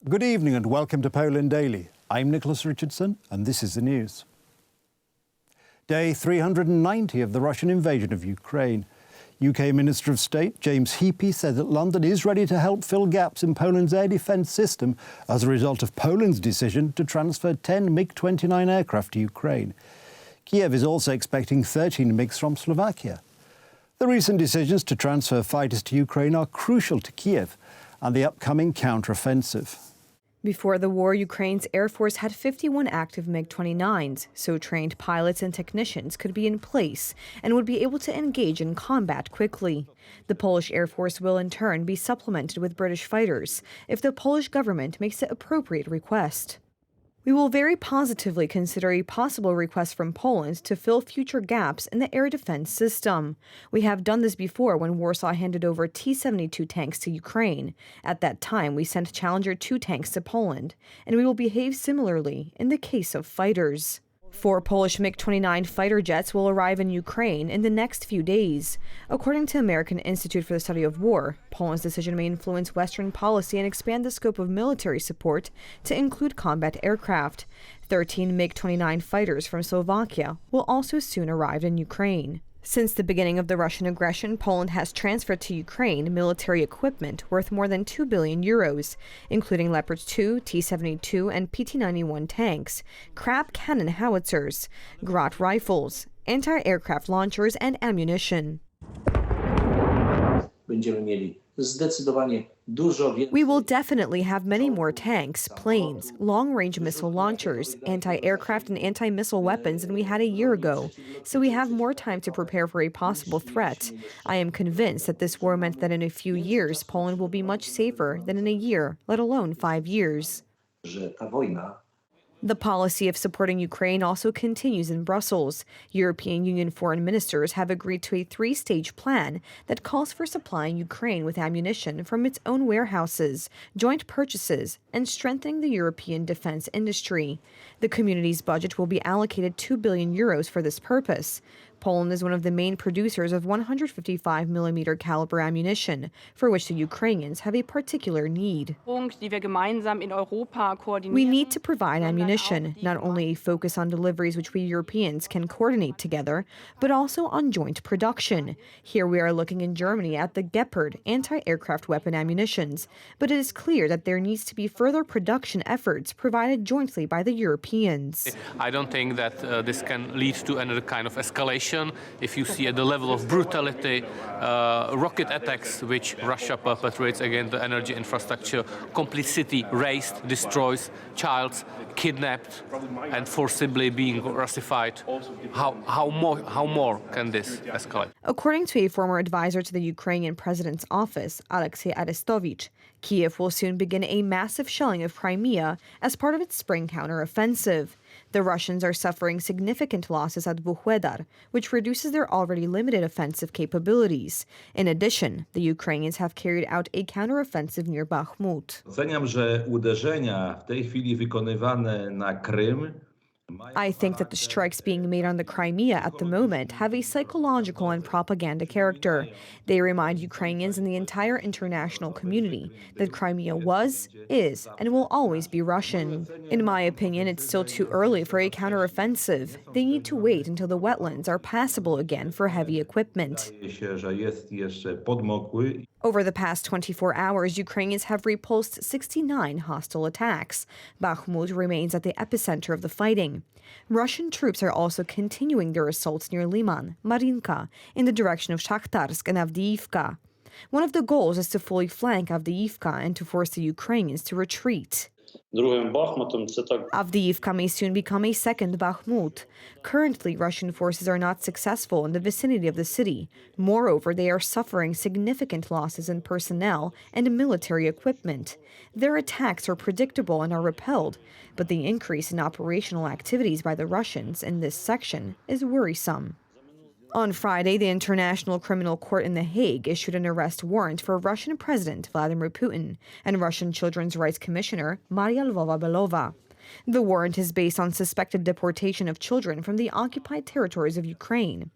Good evening and welcome to Poland Daily. I'm Nicholas Richardson and this is the news. Day 390 of the Russian invasion of Ukraine. UK Minister of State James Heappey said that London is ready to help fill gaps in Poland's air defence system as a result of Poland's decision to transfer 10 MiG-29 aircraft to Ukraine. Kiev is also expecting 13 MiGs from Slovakia. The recent decisions to transfer fighters to Ukraine are crucial to Kiev and the upcoming counter-offensive. Before the war, Ukraine's Air Force had 51 active MiG-29s, so trained pilots and technicians could be in place and would be able to engage in combat quickly. The Polish Air Force will in turn be supplemented with British fighters if the Polish government makes the appropriate request. We will very positively consider a possible request from Poland to fill future gaps in the air defense system. We have done this before when Warsaw handed over T-72 tanks to Ukraine. At that time, we sent Challenger 2 tanks to Poland, and we will behave similarly in the case of fighters. 4 Polish MiG-29 fighter jets will arrive in Ukraine in the next few days. According to American Institute for the Study of War, Poland's decision may influence Western policy and expand the scope of military support to include combat aircraft. 13 MiG-29 fighters from Slovakia will also soon arrive in Ukraine. Since the beginning of the Russian aggression, Poland has transferred to Ukraine military equipment worth more than 2 billion euros, including Leopard 2, T-72, and PT-91 tanks, Krab cannon howitzers, Grad rifles, anti-aircraft launchers, and ammunition. We will definitely have many more tanks, planes, long-range missile launchers, anti-aircraft and anti-missile weapons than we had a year ago, so we have more time to prepare for a possible threat. I am convinced that this war meant that in a few years, Poland will be much safer than in a year, let alone 5 years. The policy of supporting Ukraine also continues in Brussels. European Union foreign ministers have agreed to a 3-stage plan that calls for supplying Ukraine with ammunition from its own warehouses, joint purchases, and strengthening the European defense industry. The community's budget will be allocated 2 billion euros for this purpose. Poland is one of the main producers of 155mm caliber ammunition, for which the Ukrainians have a particular need. We need to provide ammunition, not only a focus on deliveries which we Europeans can coordinate together, but also on joint production. Here we are looking in Germany at the Gepard anti-aircraft weapon ammunitions, but it is clear that there needs to be further production efforts provided jointly by the Europeans. I don't think that this can lead to another kind of escalation. If you see at the level of brutality, rocket attacks which Russia perpetrates against the energy infrastructure, complete city razed, destroys, child kidnapped and forcibly being Russified, how more can this escalate? According to a former advisor to the Ukrainian president's office, Alexei Arestovich, Kiev will soon begin a massive shelling of Crimea as part of its spring counteroffensive. The Russians are suffering significant losses at Vuhledar, which reduces their already limited offensive capabilities. In addition, the Ukrainians have carried out a counteroffensive near Bakhmut. Oceniam, że uderzenia w tej chwili wykonywane na Krym. I think that the strikes being made on the Crimea at the moment have a psychological and propaganda character. They remind Ukrainians and the entire international community that Crimea was, is, and will always be Russian. In my opinion, it's still too early for a counteroffensive. They need to wait until the wetlands are passable again for heavy equipment. Over the past 24 hours, Ukrainians have repulsed 69 hostile attacks. Bakhmut remains at the epicenter of the fighting. Russian troops are also continuing their assaults near Liman, Marinka, in the direction of Shakhtarsk and Avdiivka. One of the goals is to fully flank Avdiivka and to force the Ukrainians to retreat. Avdiivka may soon become a second Bakhmut. Currently, Russian forces are not successful in the vicinity of the city. Moreover, they are suffering significant losses in personnel and military equipment. Their attacks are predictable and are repelled, but the increase in operational activities by the Russians in this section is worrisome. On Friday, the International Criminal Court in The Hague issued an arrest warrant for Russian President Vladimir Putin and Russian Children's Rights Commissioner Maria Lvova-Belova. The warrant is based on suspected deportation of children from the occupied territories of Ukraine.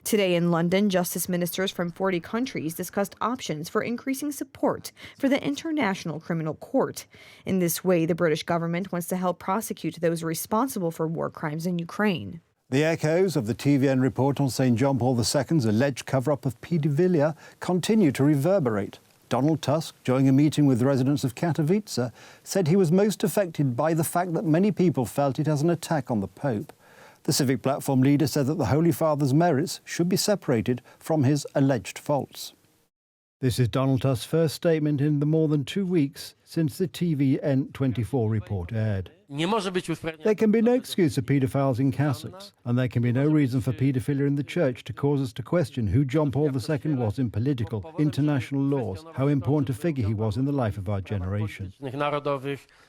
Today in London, justice ministers from 40 countries discussed options for increasing support for the International Criminal Court. In this way, the British government wants to help prosecute those responsible for war crimes in Ukraine. The echoes of the TVN report on St. John Paul II's alleged cover-up of paedophilia continue to reverberate. Donald Tusk, during a meeting with residents of Katowice, said he was most affected by the fact that many people felt it as an attack on the Pope. The Civic Platform leader said that the Holy Father's merits should be separated from his alleged faults. This is Donald Tusk's first statement in the more than 2 weeks since the TVN24 report aired. There can be no excuse for paedophiles in cassocks, and there can be no reason for paedophilia in the church to cause us to question who John Paul II was in political, international laws, how important a figure he was in the life of our generation.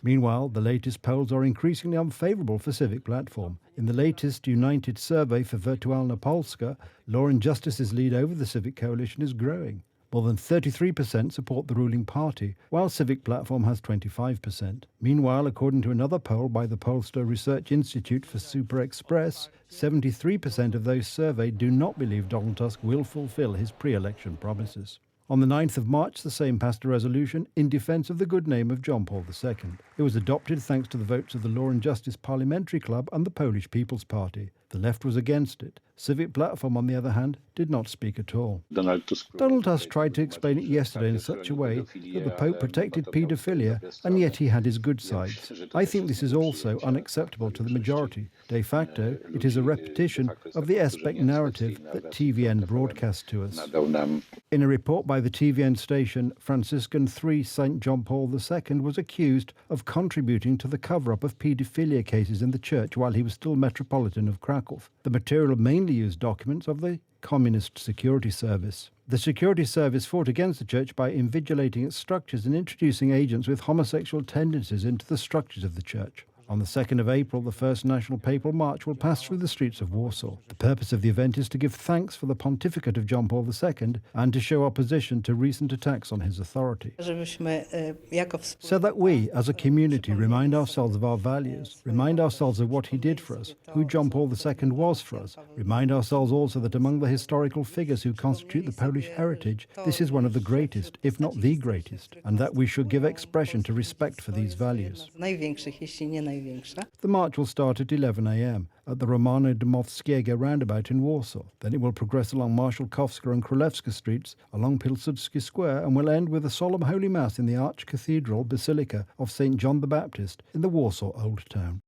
Meanwhile, the latest polls are increasingly unfavourable for Civic Platform. In the latest United survey for Wirtualna Polska, Law and Justice's lead over the Civic Coalition is growing. More than 33% support the ruling party, while Civic Platform has 25%. Meanwhile, according to another poll by the Polster Research Institute for Super Express, 73% of those surveyed do not believe Donald Tusk will fulfil his pre-election promises. On the 9th of March, the Sejm passed a resolution in defence of the good name of John Paul II. It was adopted thanks to the votes of the Law and Justice Parliamentary Club and the Polish People's Party. The left was against it. Civic Platform, on the other hand, did not speak at all. Donald Tusk tried to explain it yesterday in such a way that the Pope protected paedophilia, and yet he had his good sides. I think this is also unacceptable to the majority. De facto, it is a repetition of the Espec narrative that TVN broadcast to us. In a report by the TVN station, Franciscan III St. John Paul II was accused of contributing to the cover-up of paedophilia cases in the church while he was still Metropolitan of Krakow. The material mainly used documents of the Communist Security Service. The Security Service fought against the church by invigilating its structures and introducing agents with homosexual tendencies into the structures of the church. On the 2nd of April, the first National Papal March will pass through the streets of Warsaw. The purpose of the event is to give thanks for the pontificate of John Paul II and to show opposition to recent attacks on his authority. So that we, as a community, remind ourselves of our values, remind ourselves of what he did for us, who John Paul II was for us, remind ourselves also that among the historical figures who constitute the Polish heritage, this is one of the greatest, if not the greatest, and that we should give expression to respect for these values. The march will start at 11 a.m. at the Romano Dmowskiego roundabout in Warsaw. Then it will progress along Marszałkowska and Królewska streets, along Pilsudski Square, and will end with a solemn Holy Mass in the Archcathedral Basilica of St. John the Baptist in the Warsaw Old Town.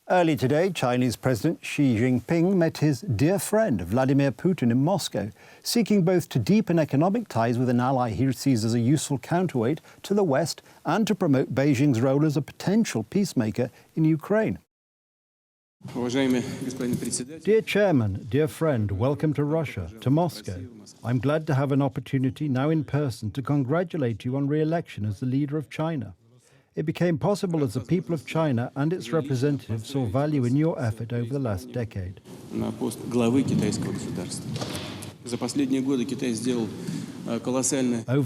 Early today, Chinese President Xi Jinping met his dear friend Vladimir Putin in Moscow, seeking both to deepen economic ties with an ally he sees as a useful counterweight to the West and to promote Beijing's role as a potential peacemaker in Ukraine. Dear Chairman, dear friend, welcome to Russia, to Moscow. I'm glad to have an opportunity now in person to congratulate you on re-election as the leader of China. It became possible as the people of China and its representatives saw value in your effort over the last decade. Over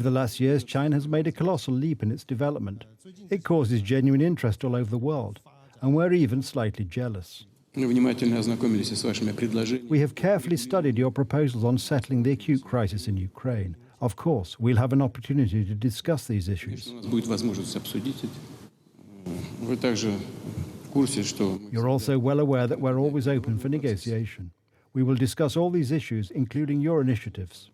the last years, China has made a colossal leap in its development. It causes genuine interest all over the world, and we're even slightly jealous. We have carefully studied your proposals on settling the acute crisis in Ukraine. Of course, we'll have an opportunity to discuss these issues. You're also well aware that we're always open for negotiation. We will discuss all these issues, including your initiatives.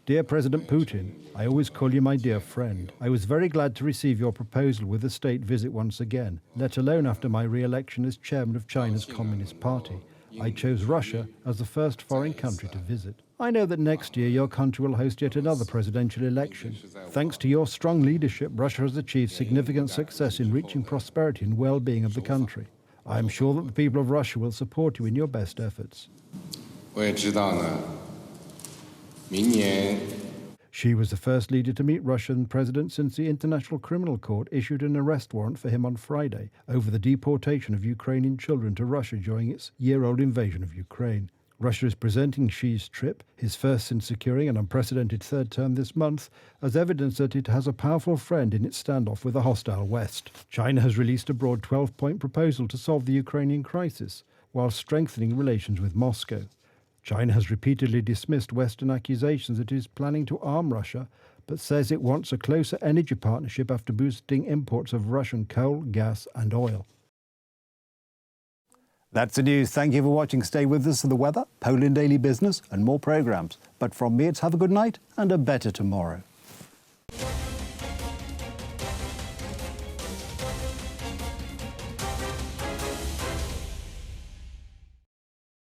Dear President Putin, I always call you my dear friend. I was very glad to receive your proposal with a state visit once again, let alone after my re-election as chairman of China's Communist Party. I chose Russia as the first foreign country to visit. I know that next year your country will host yet another presidential election. Thanks to your strong leadership, Russia has achieved significant success in reaching prosperity and well-being of the country. I am sure that the people of Russia will support you in your best efforts. She was the first leader to meet Russian president since the International Criminal Court issued an arrest warrant for him on Friday over the deportation of Ukrainian children to Russia during its year-old invasion of Ukraine. Russia is presenting Xi's trip, his first since securing an unprecedented third term this month, as evidence that it has a powerful friend in its standoff with the hostile West. China has released a broad 12-point proposal to solve the Ukrainian crisis. while strengthening relations with Moscow. China has repeatedly dismissed Western accusations that it is planning to arm Russia, but says it wants a closer energy partnership after boosting imports of Russian coal, gas and oil. That's the news. Thank you for watching. Stay with us for the weather, Poland Daily Business and more programmes. But from me, it's have a good night and a better tomorrow.